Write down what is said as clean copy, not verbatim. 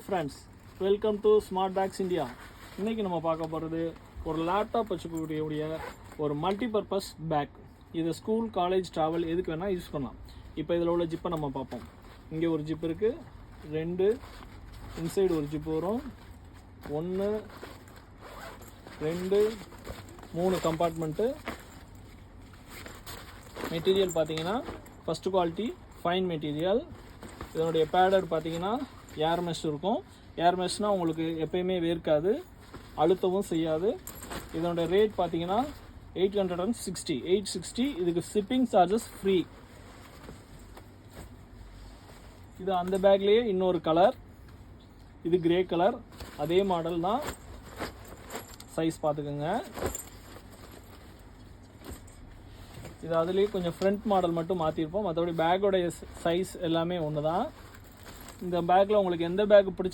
Friends, welcome to smart bags India. இன்றைக்கி நம்ம பார்க்க போகிறது ஒரு லேப்டாப் வச்சுக்கக்கூடிய ஒரு மல்டிபர்பஸ் பேக். இது ஸ்கூல், காலேஜ், ட்ராவல் எதுக்கு வேணால் யூஸ் பண்ணலாம். இப்போ இதில் உள்ள ஜிப்பை நம்ம பார்ப்போம். இங்கே ஒரு ஜிப் இருக்குது, 2 இன்சைடு ஒரு ஜிப் வரும், 1 2 3 கம்பார்ட்மெண்ட்டு. மெட்டீரியல் பார்த்தீங்கன்னா ஃபஸ்ட்டு குவாலிட்டி ஃபைன் மெட்டீரியல். இதனுடைய பேடர் பார்த்தீங்கன்னா ஏர் மெஷ் இருக்கும். ஏர் மெஷ்னால் உங்களுக்கு எப்பயுமே வேர்க்காது, அழுத்தவும் செய்யாது. இதனுடைய ரேட் பார்த்தீங்கன்னா 860. இதுக்கு ஷிப்பிங் சார்ஜஸ் ஃப்ரீ. இது அந்த பேக்லேயே இன்னொரு கலர், இது கிரே கலர், அதே மாடல் தான். சைஸ் பார்த்துக்குங்க. இது அதுலேயே கொஞ்சம் ஃப்ரண்ட் மாடல் மட்டும் மாற்றிருப்போம், மற்றபடி பேக்கோடைய சைஸ் எல்லாமே ஒன்று தான். இந்த பேக்கில் உங்களுக்கு எந்த பேக்